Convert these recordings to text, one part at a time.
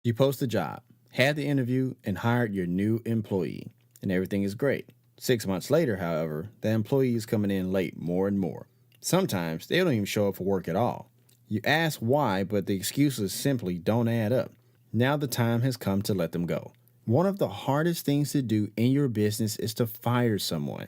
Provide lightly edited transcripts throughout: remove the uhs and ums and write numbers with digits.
You post the job, had the interview, and hired your new employee, and everything is great. 6 months later, however, the employee is coming in late more and more. Sometimes they don't even show up for work at all. You ask why, but the excuses simply don't add up. Now the time has come to let them go. One of the hardest things to do in your business is to fire someone.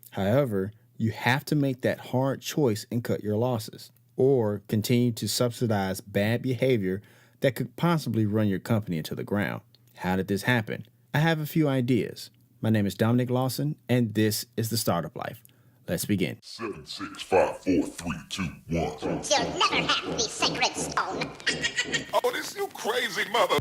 However, you have to make that hard choice and cut your losses, or continue to subsidize bad behavior that could possibly run your company into the ground. How did this happen? I have a few ideas. My name is Dominic Lawson, and this is the Startup Life. Let's begin. 7, 6, 5, 4, 3, 2, 1. You'll never have the sacred stone. Oh, this you crazy mother.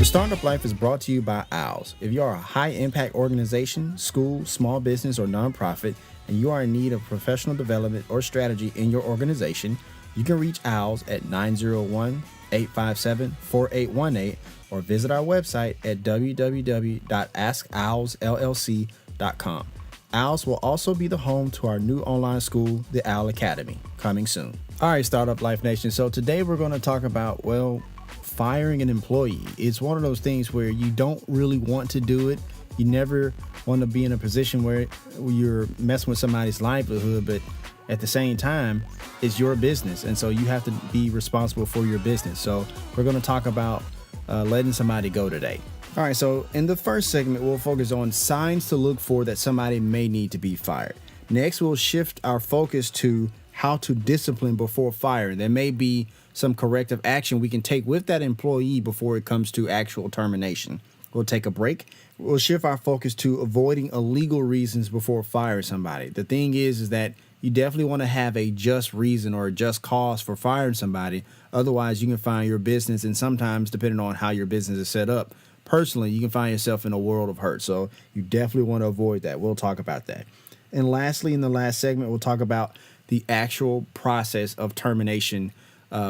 Startup Life is brought to you by OWLS. If you are a high-impact organization, school, small business, or nonprofit, and you are in need of professional development or strategy in your organization, you can reach OWLS at 901-857-4818 or visit our website at www.askowlsllc.com. OWLS will also be the home to our new online school, the OWL Academy, coming soon. All right, Startup Life Nation. So today we're going to talk about, firing an employee. It's one of those things where you don't really want to do it. You never want to be in a position where you're messing with somebody's livelihood, but at the same time, it's your business. And so you have to be responsible for your business. So we're going to talk about letting somebody go today. All right, so in the first segment, we'll focus on signs to look for that somebody may need to be fired. Next, we'll shift our focus to how to discipline before firing. There may be some corrective action we can take with that employee before it comes to actual termination. We'll take a break. We'll shift our focus to avoiding illegal reasons before firing somebody. The thing is that you definitely want to have a just reason or a just cause for firing somebody. Otherwise, you can find your business, and sometimes, depending on how your business is set up, personally, you can find yourself in a world of hurt. So you definitely want to avoid that. We'll talk about that. And lastly, in the last segment, we'll talk about the actual process of termination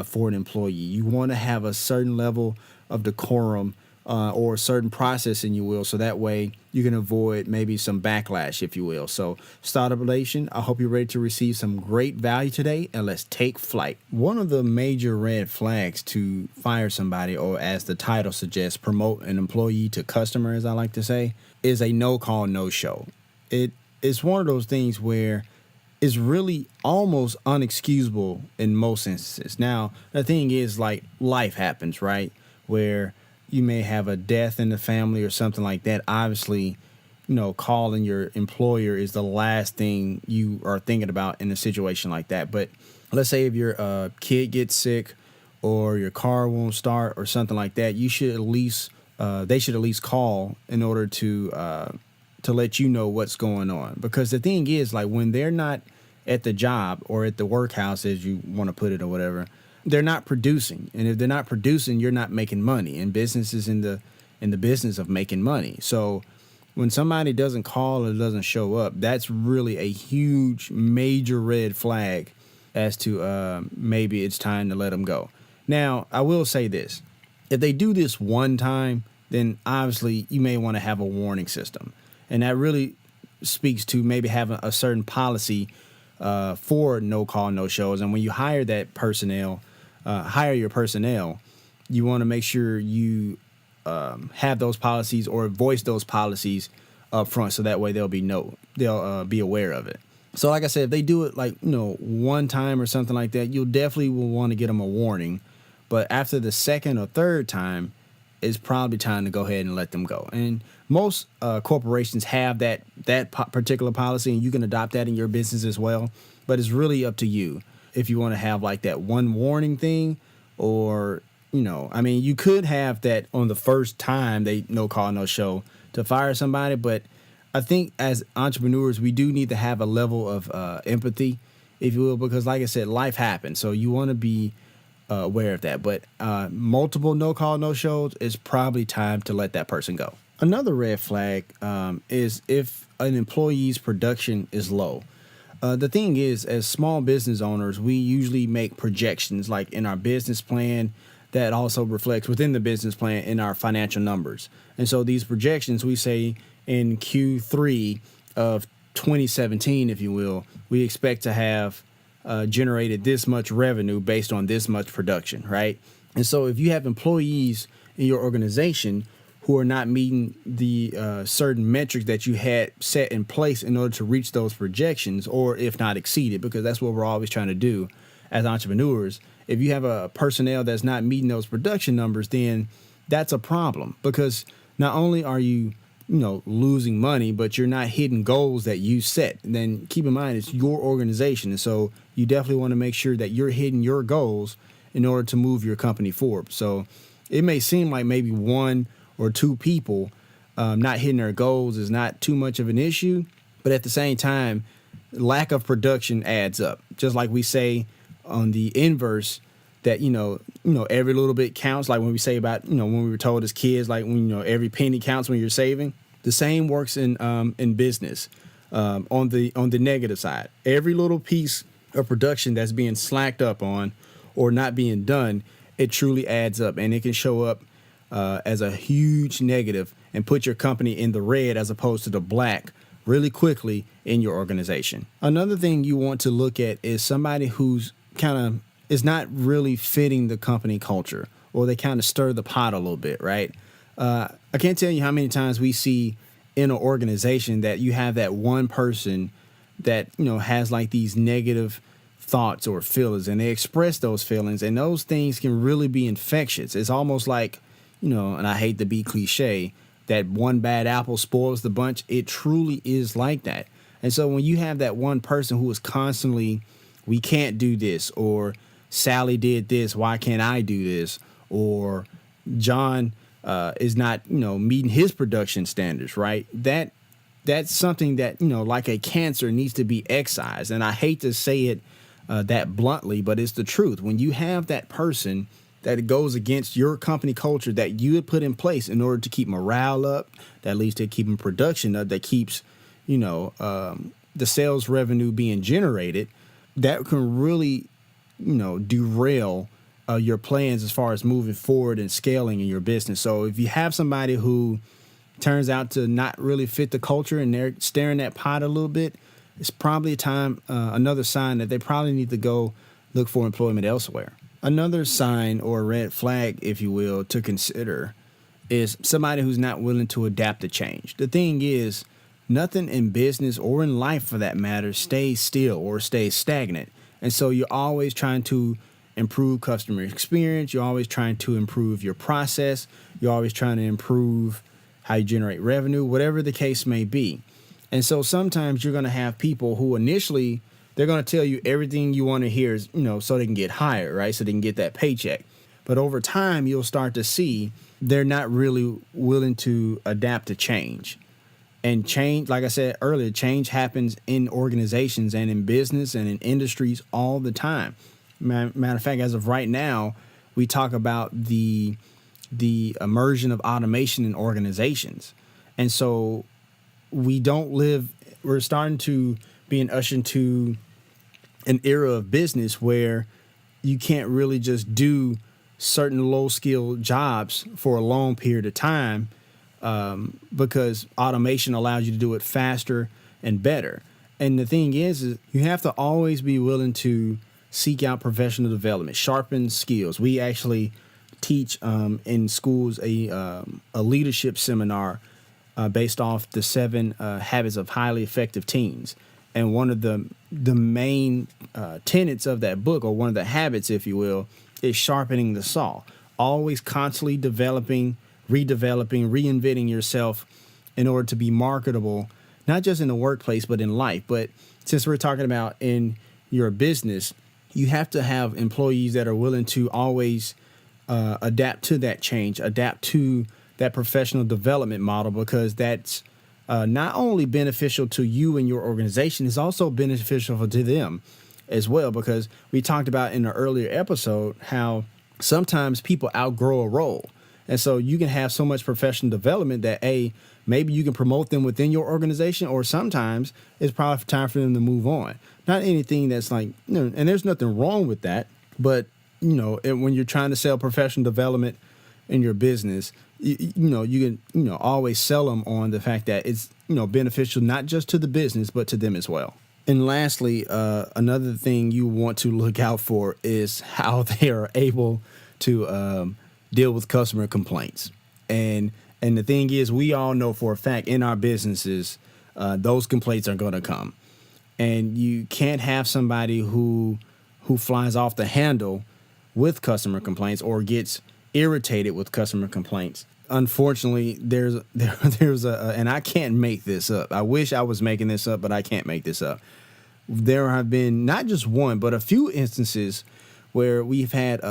for an employee. You want to have a certain level of decorum or a certain process, and you will, so that way you can avoid maybe some backlash, if you will. So, Startup Nation, I hope you're ready to receive some great value today, and let's take flight. One of the major red flags to fire somebody, or as the title suggests, promote an employee to customer, as I like to say, is a no-call, no-show. It's one of those things where is really almost unexcusable in most instances. Now, the thing is, like, life happens, right? Where you may have a death in the family or something like that. Obviously, calling your employer is the last thing you are thinking about in a situation like that. But let's say if your kid gets sick or your car won't start or something like that, you should at least they should at least call in order to let you know what's going on. Because the thing is, like, when they're not at the job or at the workhouse, as you want to put it or whatever, they're not producing. And if they're not producing, you're not making money. And business is in the business of making money. So when somebody doesn't call or doesn't show up, that's really a huge, major red flag as to maybe it's time to let them go. Now, I will say this. If they do this one time, then obviously you may want to have a warning system. And that really speaks to maybe having a certain policy for no call, no shows. And when you hire that personnel, hire your personnel, you want to make sure you have those policies or voice those policies up front, so that way they'll be aware of it. So like I said, if they do it one time or something like that, you'll definitely will want to get them a warning. But after the second or third time, it's probably time to go ahead and let them go. And most corporations have that particular policy, and you can adopt that in your business as well. But it's really up to you if you want to have like that one warning thing, or you could have that on the first time they no call, no show to fire somebody. But I think as entrepreneurs, we do need to have a level of empathy, if you will, because like I said, life happens. So you want to be aware of that. But multiple no call, no shows, it's probably time to let that person go. Another red flag is if an employee's production is low. The thing is, as small business owners, we usually make projections like in our business plan that also reflects within the business plan in our financial numbers. And so these projections, we say in Q3 of 2017, if you will, we expect to have generated this much revenue based on this much production, right? And so if you have employees in your organization who are not meeting the certain metrics that you had set in place in order to reach those projections, or if not exceed it, because that's what we're always trying to do as entrepreneurs. If you have a personnel that's not meeting those production numbers, then that's a problem, because not only are you losing money, but you're not hitting goals that you set. And then keep in mind, it's your organization. And so you definitely want to make sure that you're hitting your goals in order to move your company forward. So it may seem like maybe one or two people not hitting their goals is not too much of an issue, but at the same time, lack of production adds up. Just like we say on the inverse that every little bit counts. Like when we say about when we were told as kids, like when every penny counts when you're saving. The same works in business. On the negative side, every little piece of production that's being slacked up on or not being done, it truly adds up, and it can show up as a huge negative and put your company in the red as opposed to the black really quickly in your organization. Another thing you want to look at is somebody who's kind of is not really fitting the company culture, or they kind of stir the pot a little bit, right? I can't tell you how many times we see in an organization that you have that one person that has like these negative thoughts or feelings, and they express those feelings, and those things can really be infectious. It's almost like, and I hate to be cliche, that one bad apple spoils the bunch. It truly is like that. And so when you have that one person who is constantly, we can't do this, or Sally did this, why can't I do this, or John is not meeting his production standards, right? That's something that like a cancer needs to be excised. And I hate to say it that bluntly, but it's the truth. When you have that person that goes against your company culture that you had put in place in order to keep morale up, that leads to keeping production up, that keeps the sales revenue being generated, that can really derail your plans as far as moving forward and scaling in your business. So if you have somebody who turns out to not really fit the culture and they're stirring that pot a little bit, it's probably another sign that they probably need to go look for employment elsewhere. Another sign or red flag, if you will, to consider is somebody who's not willing to adapt to change. The thing is, nothing in business or in life for that matter stays still or stays stagnant. And so you're always trying to improve customer experience. You're always trying to improve your process. You're always trying to improve how you generate revenue, whatever the case may be. And so sometimes you're going to have people who initially, they're going to tell you everything you want to hear is, so they can get hired, right? So they can get that paycheck. But over time, you'll start to see they're not really willing to adapt to change. And change, like I said earlier, change happens in organizations and in business and in industries all the time. Matter of fact, as of right now, we talk about the immersion of automation in organizations. And so we're starting to be ushered into an era of business where you can't really just do certain low-skill jobs for a long period of time because automation allows you to do it faster and better. And the thing is you have to always be willing to seek out professional development, sharpen skills. We actually teach in schools a leadership seminar based off the 7 habits of highly effective teens. And one of the main tenets of that book, or one of the habits, if you will, is sharpening the saw. Always constantly developing, redeveloping, reinventing yourself in order to be marketable, not just in the workplace, but in life. But since we're talking about in your business, you have to have employees that are willing to always adapt to that change, adapt to that professional development model, because that's not only beneficial to you and your organization, it's also beneficial to them as well, because we talked about in an earlier episode how sometimes people outgrow a role. And so you can have so much professional development that maybe you can promote them within your organization, or sometimes it's probably time for them to move on. Not anything that's like, and there's nothing wrong with that, but when you're trying to sell professional development in your business, you can always sell them on the fact that it's beneficial not just to the business but to them as well. And lastly, another thing you want to look out for is how they are able to deal with customer complaints. And the thing is, we all know for a fact in our businesses, those complaints are going to come. And you can't have somebody who flies off the handle with customer complaints or gets irritated with customer complaints. Unfortunately, there's a, and I can't make this up. I wish I was making this up, but I can't make this up. There have been not just one, but a few instances where we've had,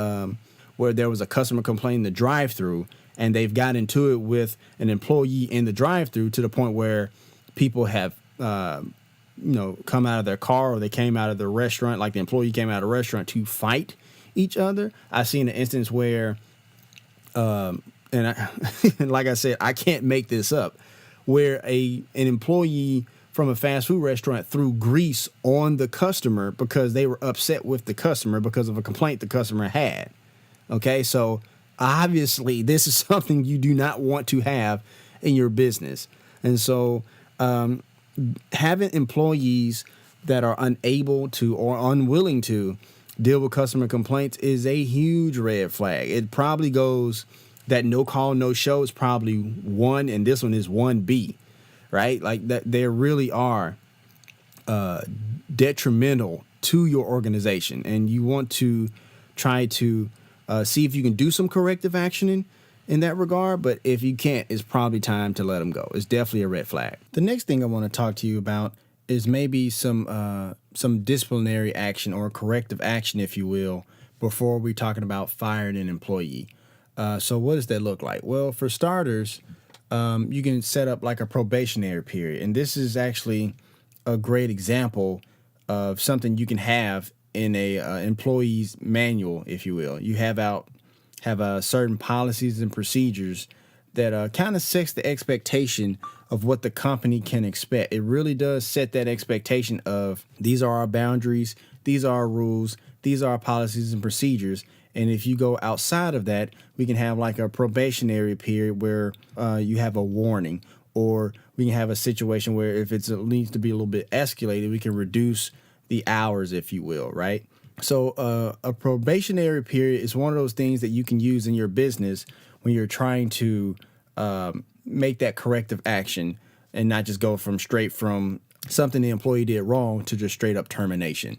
where there was a customer complaint in the drive-thru, and they've got into it with an employee in the drive-thru to the point where people have, come out of their car, or they came out of the restaurant, like the employee came out of the restaurant to fight each other. I've seen an instance where, and like I said, I can't make this up, where an employee from a fast food restaurant threw grease on the customer because they were upset with the customer because of a complaint the customer had. Okay, so obviously this is something you do not want to have in your business. And so having employees that are unable to or unwilling to deal with customer complaints is a huge red flag. It probably goes that no call, no show is probably 1, and this one is 1B, right? Like that, they really are detrimental to your organization, and you want to try to see if you can do some corrective action in that regard. But if you can't, it's probably time to let them go. It's definitely a red flag. The next thing I want to talk to you about is maybe some disciplinary action or corrective action, if you will, before we're talking about firing an employee. So what does that look like? Well, for starters, you can set up like a probationary period. And this is actually a great example of something you can have in a employee's manual, if you will. You have certain policies and procedures that kind of sets the expectation of what the company can expect. It really does set that expectation of these are our boundaries, these are our rules, these are our policies and procedures. And if you go outside of that, we can have like a probationary period where you have a warning, or we can have a situation where if it needs to be a little bit escalated, we can reduce the hours, if you will, right? So a probationary period is one of those things that you can use in your business when you're trying to make that corrective action and not just go straight from something the employee did wrong to just straight up termination.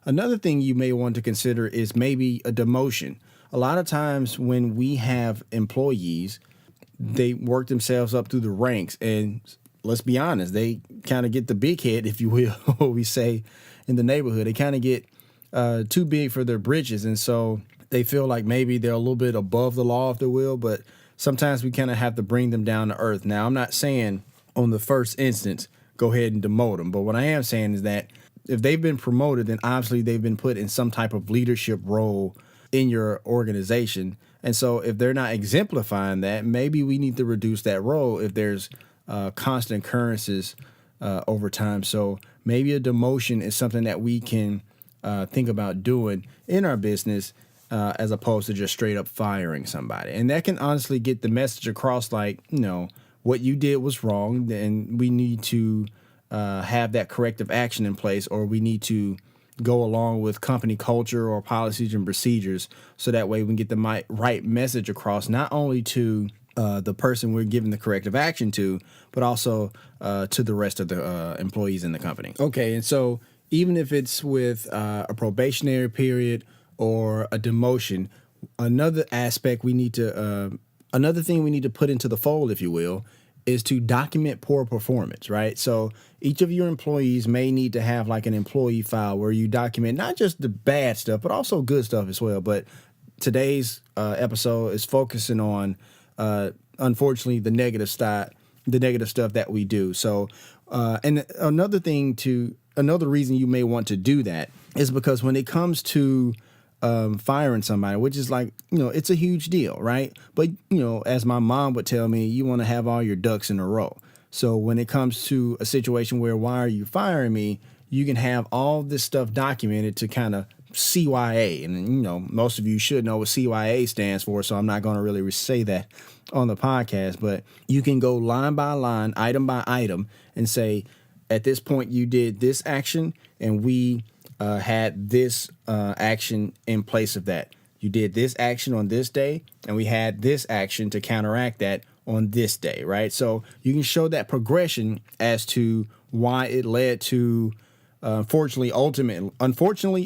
Another thing you may want to consider is maybe a demotion. A lot of times when we have employees, they work themselves up through the ranks, and let's be honest, they kind of get the big head, if you will, what we say in the neighborhood. They kind of get too big for their britches, and so they feel like maybe they're a little bit above the law, if you will, but sometimes we kind of have to bring them down to earth. Now, I'm not saying on the first instance, go ahead and demote them, but what I am saying is that if they've been promoted, then obviously they've been put in some type of leadership role in your organization. And so if they're not exemplifying that, maybe we need to reduce that role if there's constant occurrences over time. So maybe a demotion is something that we can think about doing in our business as opposed to just straight up firing somebody. And that can honestly get the message across, like, what you did was wrong, and we need to have that corrective action in place, or we need to go along with company culture or policies and procedures, so that way we can get the right message across, not only to the person we're giving the corrective action to, but also to the rest of the employees in the company. Okay, and so even if it's with a probationary period or a demotion, another thing we need to put into the fold, if you will, is to document poor performance, right? So each of your employees may need to have like an employee file where you document not just the bad stuff, but also good stuff as well. But today's episode is focusing on, unfortunately, the negative stuff that we do. So, and another reason you may want to do that is because when it comes to firing somebody, which is like, it's a huge deal, right? But, as my mom would tell me, you want to have all your ducks in a row. So when it comes to a situation where, why are you firing me? You can have all this stuff documented to kind of CYA. And, most of you should know what CYA stands for, so I'm not going to really say that on the podcast. But you can go line by line, item by item, and say, at this point, you did this action, and we had this action in place of that. You did this action on this day, and we had this action to counteract that on this day, right? So you can show that progression as to why it led to, unfortunately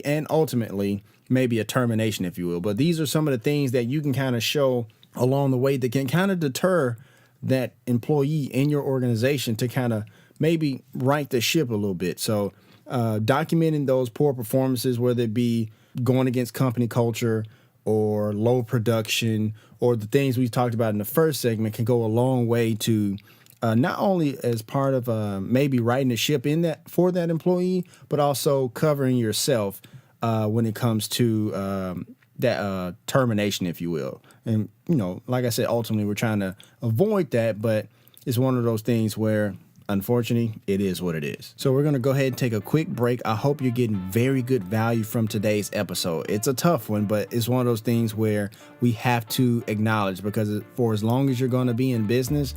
and ultimately, maybe a termination, if you will. But these are some of the things that you can kind of show along the way that can kind of deter that employee in your organization to kind of maybe right the ship a little bit. So documenting those poor performances, whether it be going against company culture or low production or the things we talked about in the first segment, can go a long way to not only as part of maybe righting the ship in that for that employee, but also covering yourself when it comes to that termination, if you will. And, like I said, ultimately we're trying to avoid that, but it's one of those things where, unfortunately, it is what it is. So we're going to go ahead and take a quick break. I hope you're getting very good value from today's episode. It's a tough one, but it's one of those things where we have to acknowledge, because for as long as you're going to be in business,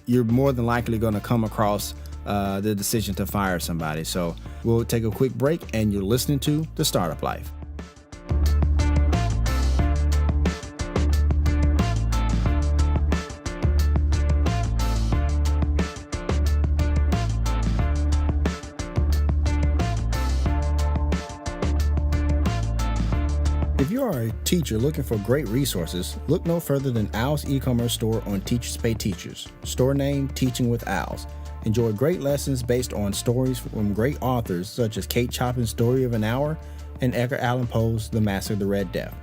you're more than likely going to come across the decision to fire somebody. So we'll take a quick break, and you're listening to The Startup Life. If you are a teacher looking for great resources, look no further than Owl's e-commerce store on Teachers Pay Teachers. Store name, Teaching with Owls. Enjoy great lessons based on stories from great authors such as Kate Chopin's Story of an Hour and Edgar Allan Poe's The Master of the Red Death.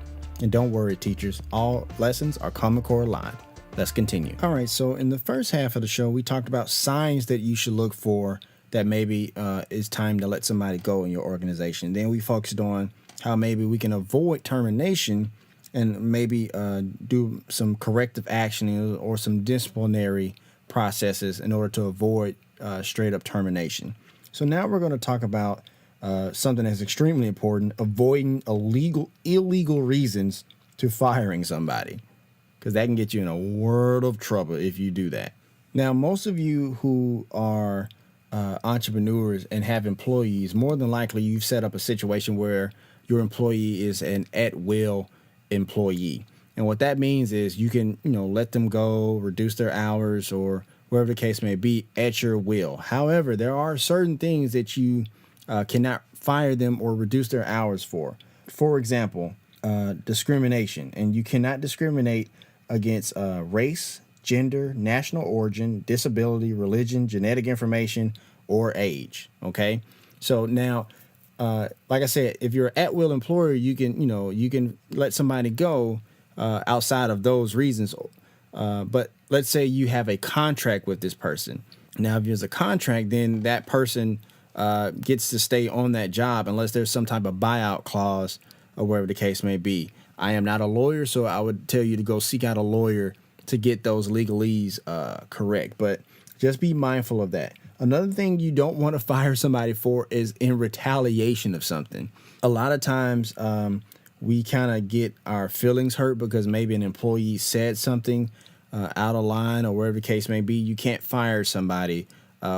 And don't worry, teachers, all lessons are Common Core aligned. Let's continue. All right, so in the first half of the show, we talked about signs that you should look for that maybe it's time to let somebody go in your organization. Then we focused on how maybe we can avoid termination and maybe do some corrective action or some disciplinary processes in order to avoid straight up termination. So now we're going to talk about something that's extremely important: avoiding illegal reasons to firing somebody, because that can get you in a world of trouble if you do that. Now, most of you who are entrepreneurs and have employees, more than likely you've set up a situation where your employee is an at-will employee. And what that means is you can, let them go, reduce their hours, or wherever the case may be, at your will. However, there are certain things that you cannot fire them or reduce their hours for. For example, discrimination. And you cannot discriminate against race, gender, national origin, disability, religion, genetic information, or age. Okay? So now, like I said, if you're an at-will employer, you can let somebody go outside of those reasons. But let's say you have a contract with this person. Now, if there's a contract, then that person gets to stay on that job unless there's some type of buyout clause or whatever the case may be. I am not a lawyer, so I would tell you to go seek out a lawyer to get those legalese correct. But just be mindful of that. Another thing you don't want to fire somebody for is in retaliation of something. A lot of times we kind of get our feelings hurt because maybe an employee said something out of line or whatever the case may be. You can't fire somebody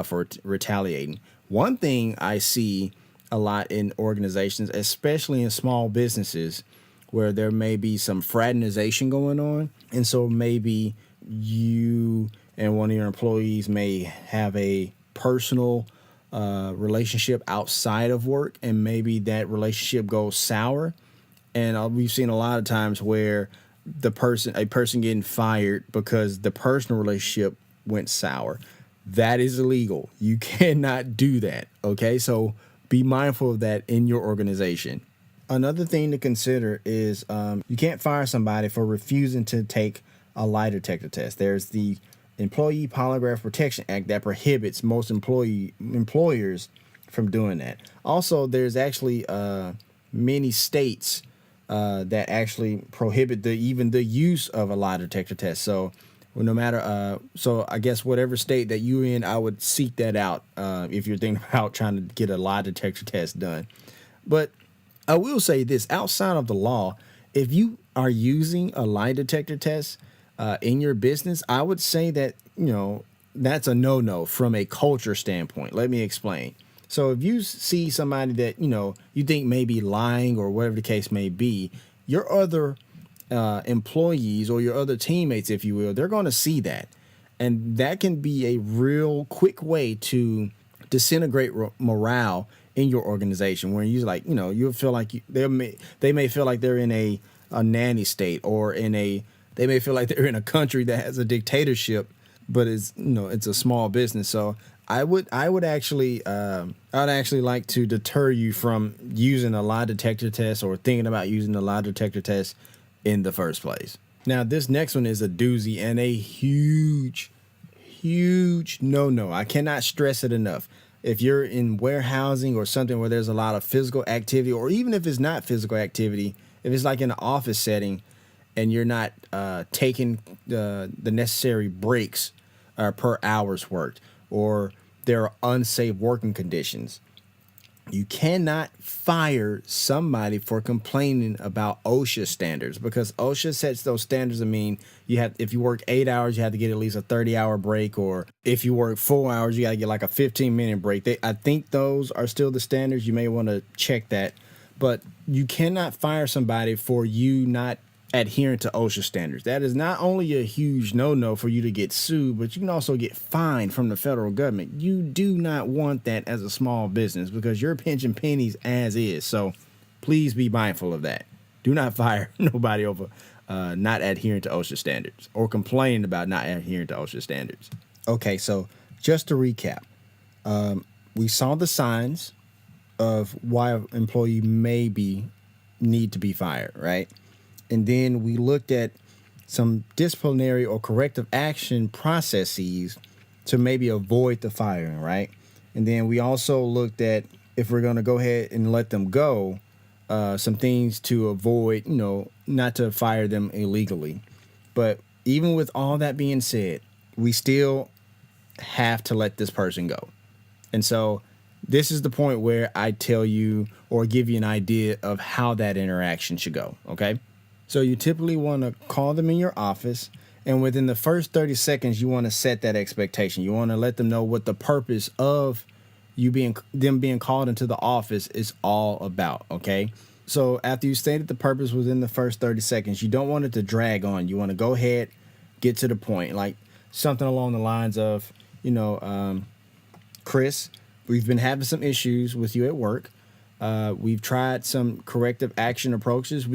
for retaliating. One thing I see a lot in organizations, especially in small businesses, where there may be some fraternization going on. And so maybe you and one of your employees may have a personal relationship outside of work, and maybe that relationship goes sour. And we've seen a lot of times where a person getting fired because the personal relationship went sour. That is illegal. You cannot do that. Okay, so be mindful of that in your organization. Another thing to consider is you can't fire somebody for refusing to take a lie detector test. There's the Employee Polygraph Protection Act that prohibits most employers from doing that. Also, there's actually many states that actually prohibit even the use of a lie detector test. So, well, no matter, so I guess whatever state that you're in, I would seek that out if you're thinking about trying to get a lie detector test done. But I will say this: outside of the law, if you are using a lie detector test in your business, I would say that that's a no-no from a culture standpoint. Let me explain. So if you see somebody that you think may be lying or whatever the case may be, your other employees or your other teammates, if you will, they're going to see that, and that can be a real quick way to disintegrate morale in your organization. Where you like, you'll feel like they may feel like they're in a nanny state, or they may feel like they're in a country that has a dictatorship, but it's a small business. So I would actually like to deter you from using a lie detector test or thinking about using a lie detector test in the first place. Now, this next one is a doozy and a huge no. I cannot stress it enough. If you're in warehousing or something where there's a lot of physical activity, or even if it's not physical activity, if it's like in an office setting and you're not taking the necessary breaks per hours worked, or there are unsafe working conditions, you cannot fire somebody for complaining about OSHA standards, because OSHA sets those standards. I mean, if you work 8 hours, you have to get at least a 30-hour break, or if you work 4 hours, you got to get like a 15-minute break. I think those are still the standards. You may want to check that, but you cannot fire somebody for you not adhering to OSHA standards. That is not only a huge no-no for you to get sued, but you can also get fined from the federal government. You do not want that as a small business, because you're pinching pennies as is. So please be mindful of that. Do not fire nobody over not adhering to OSHA standards or complaining about not adhering to OSHA standards. Okay, so just to recap, we saw the signs of why an employee need to be fired, right? And then we looked at some disciplinary or corrective action processes to maybe avoid the firing, right? And then we also looked at, if we're going to go ahead and let them go, some things to avoid, not to fire them illegally. But even with all that being said, we still have to let this person go. And so this is the point where I tell you or give you an idea of how that interaction should go, okay? So you typically want to call them in your office, and within the first 30 seconds, you want to set that expectation. You want to let them know what the purpose of them being called into the office is all about, okay? So after you stated the purpose within the first 30 seconds, you don't want it to drag on. You want to go ahead, get to the point, like something along the lines of, Chris, we've been having some issues with you at work. We've tried some corrective action approaches.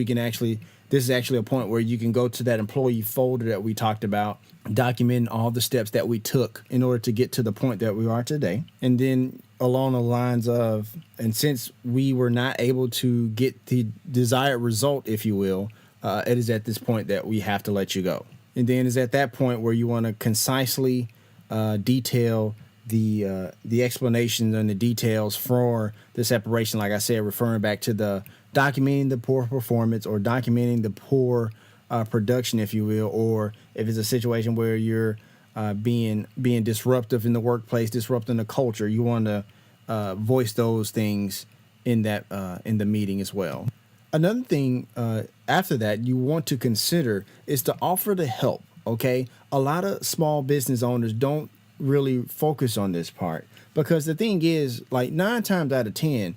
This is actually a point where you can go to that employee folder that we talked about, documenting all the steps that we took in order to get to the point that we are today. And then along the lines of, and since we were not able to get the desired result, if you will, it is at this point that we have to let you go. And then it's at that point where you want to concisely detail the explanations and the details for the separation. Like I said, referring back to the documenting the poor performance, or documenting the poor production, if you will, or if it's a situation where you're being disruptive in the workplace, disrupting the culture, you want to voice those things in the meeting as well. Another thing after that you want to consider is to offer the help. Okay, a lot of small business owners don't really focus on this part, because the thing is, like 9 times out of 10,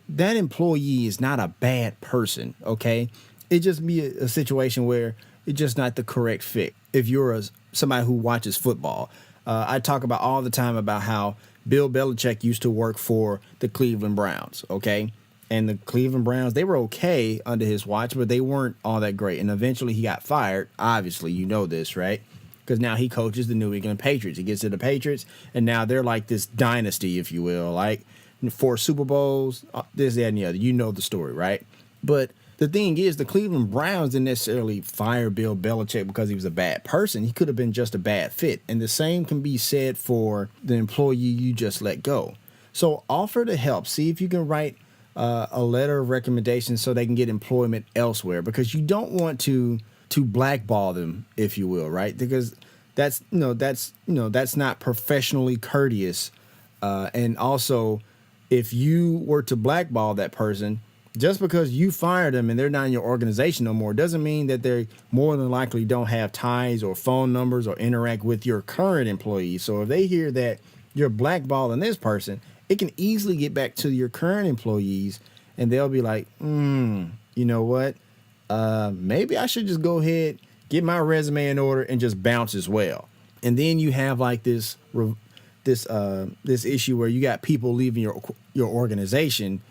that employee is not a bad person, okay? It just be a situation where it's just not the correct fit. If you're somebody who watches football, I talk about all the time about how Bill Belichick used to work for the Cleveland Browns, okay? And the Cleveland Browns, they were okay under his watch, but they weren't all that great. And eventually he got fired. Obviously, you know this, right? Because now he coaches the New England Patriots. He gets to the Patriots, and now they're like this dynasty, if you will, like 4 Super Bowls, this, that, and the other. You know the story, right? But the thing is, the Cleveland Browns didn't necessarily fire Bill Belichick because he was a bad person. He could have been just a bad fit. And the same can be said for the employee you just let go. So offer to help. See if you can write a letter of recommendation so they can get employment elsewhere, because you don't want to blackball them, if you will, right? Because that's not professionally courteous. And also, if you were to blackball that person, just because you fired them and they're not in your organization no more, doesn't mean that they more than likely don't have ties or phone numbers or interact with your current employees. So if they hear that you're blackballing this person, it can easily get back to your current employees, and they'll be like, you know what? Maybe I should just go ahead, get my resume in order, and just bounce as well. And then you have like this issue where you got people leaving your organization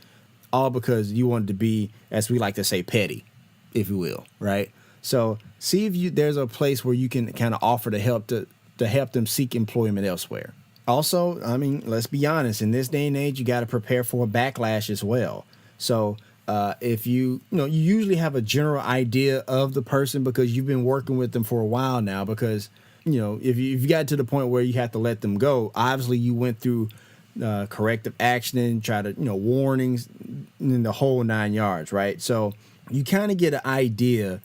all because you wanted to be, as we like to say, petty, if you will, right? So see if there's a place where you can kind of offer to help them seek employment elsewhere. Also, I mean, let's be honest, in this day and age, you got to prepare for a backlash as well. So if you usually have a general idea of the person because you've been working with them for a while now, because, if you got to the point where you have to let them go, obviously you went through corrective action and try to, warnings in the whole 9 yards, right? So you kind of get an idea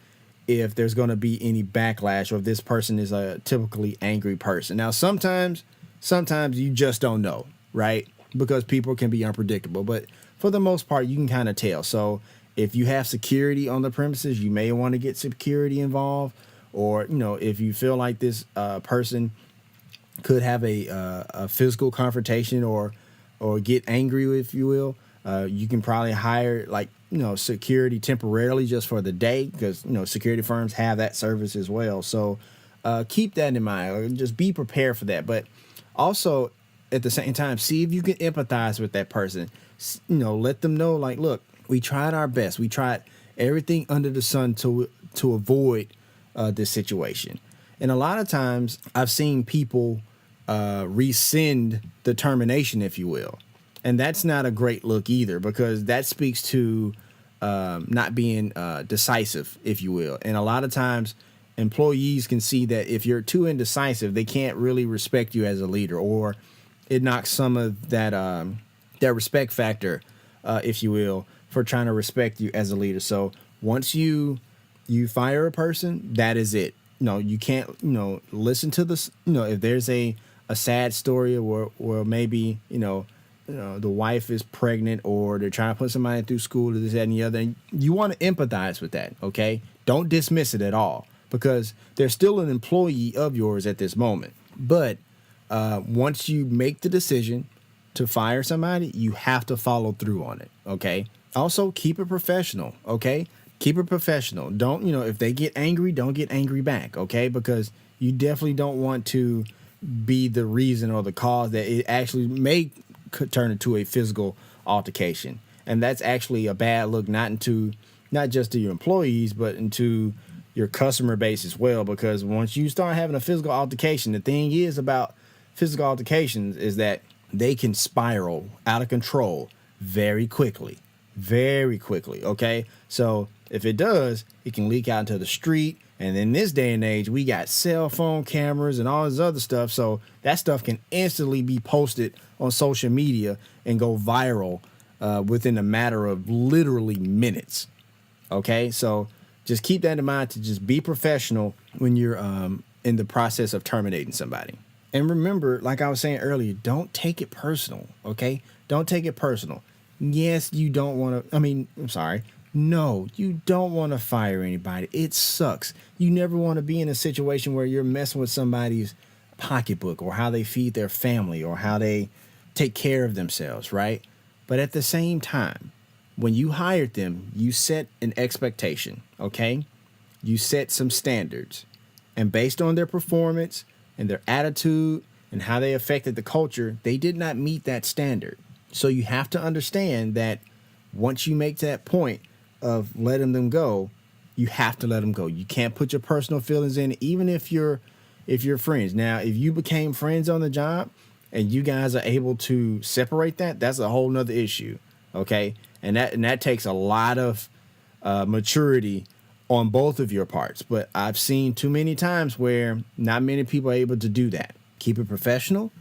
if there's going to be any backlash or if this person is a typically angry person. Now, sometimes you just don't know, right? Because people can be unpredictable, but for the most part, you can kind of tell. So if you have security on the premises, you may want to get security involved, or, if you feel like this person could have a physical confrontation or get angry, if you will, you can probably hire security temporarily just for the day, because security firms have that service as well. So keep that in mind. Just be prepared for that. But also at the same time, see if you can empathize with that person. Let them know, like, look, we tried our best. We tried everything under the sun to avoid this situation. And a lot of times I've seen people rescind the termination, if you will. And that's not a great look either, because that speaks to not being decisive, if you will. And a lot of times employees can see that if you're too indecisive, they can't really respect you as a leader, or it knocks some of that respect factor, if you will, for trying to respect you as a leader. So once you fire a person, that is it. You can't, listen to this. If there's a sad story where maybe, the wife is pregnant, or they're trying to put somebody through school, or this, that, and the other, and you want to empathize with that. Okay. Don't dismiss it at all, because they're still an employee of yours at this moment. But once you make the decision to fire somebody, you have to follow through on it. Okay. Also, keep it professional. Okay. Keep it professional. Don't, if they get angry, don't get angry back. Okay. Because you definitely don't want to be the reason or the cause that it actually may turn into a physical altercation. And that's actually a bad look, not just to your employees, but into your customer base as well. Because once you start having a physical altercation, the thing is about physical altercations is that they can spiral out of control very quickly. Okay. So if it does, it can leak out into the street. And in this day and age, we got cell phone cameras and all this other stuff. So that stuff can instantly be posted on social media and go viral within a matter of literally minutes. Okay. So just keep that in mind, to just be professional when you're in the process of terminating somebody. And remember, like I was saying earlier, don't take it personal. Okay. Don't take it personal. Yes, you don't want to, no, you don't want to fire anybody. It sucks. You never want to be in a situation where you're messing with somebody's pocketbook, or how they feed their family, or how they take care of themselves, right? But at the same time, when you hired them, you set an expectation, okay? You set some standards. And based on their performance and their attitude and how they affected the culture, they did not meet that standard. So you have to understand that once you make that point of letting them go, you have to let them go. You can't put your personal feelings in it, even if you're friends. Now, if you became friends on the job and you guys are able to separate that, that's a whole nother issue. Okay. And that takes a lot of maturity on both of your parts. But I've seen too many times where not many people are able to do that. Keep it professional.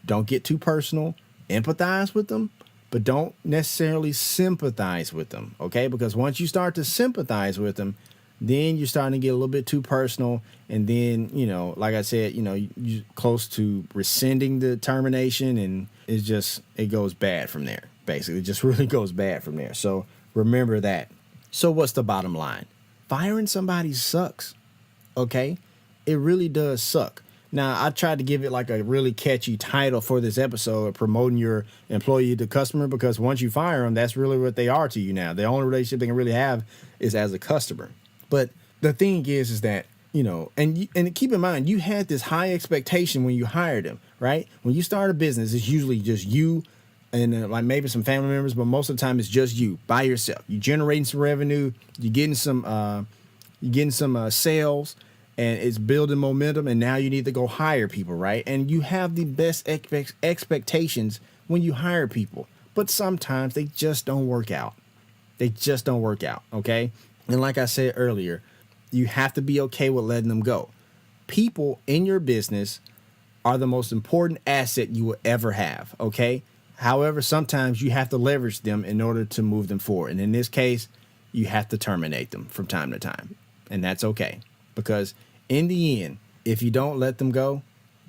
Don't get too personal. Empathize with them, but don't necessarily sympathize with them, okay? Because once you start to sympathize with them, then you're starting to get a little bit too personal. And then, like I said, you're close to rescinding the termination, and it goes bad from there. Basically, it just really goes bad from there. So remember that. So what's the bottom line? Firing somebody sucks, okay? It really does suck. Now, I tried to give it like a really catchy title for this episode, promoting your employee to customer, because once you fire them, that's really what they are to you now. The only relationship they can really have is as a customer. But the thing is that, and keep in mind, you had this high expectation when you hired them, right? When you start a business, it's usually just you and like maybe some family members, but most of the time it's just you by yourself. You're generating some revenue, you're getting some sales, and it's building momentum, and now you need to go hire people, right? And you have the best expectations when you hire people, but sometimes they just don't work out. They just don't work out, okay? And like I said earlier, you have to be okay with letting them go. People in your business are the most important asset you will ever have, okay? However, sometimes you have to leverage them in order to move them forward. And in this case, you have to terminate them from time to time. And that's okay. Because in the end, if you don't let them go,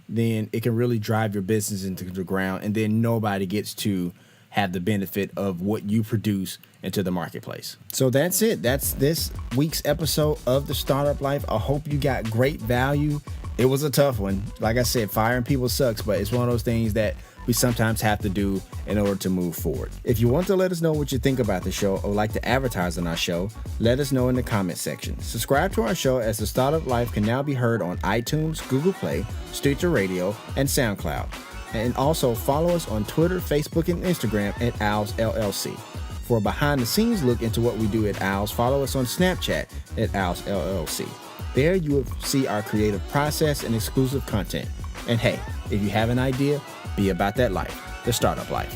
then it can really drive your business into the ground. And then nobody gets to have the benefit of what you produce into the marketplace. So that's it. That's this week's episode of The Startup Life. I hope you got great value. It was a tough one. Like I said, firing people sucks, but it's one of those things that we sometimes have to do in order to move forward. If you want to let us know what you think about the show or like to advertise on our show, let us know in the comment section. Subscribe to our show, as The Startup Life can now be heard on iTunes, Google Play, Stitcher Radio, and SoundCloud. And also follow us on Twitter, Facebook, and Instagram at Owls LLC. For a behind-the-scenes look into what we do at Owls, follow us on Snapchat at Owls LLC. There you will see our creative process and exclusive content. And hey, if you have an idea, be about that life, the startup life.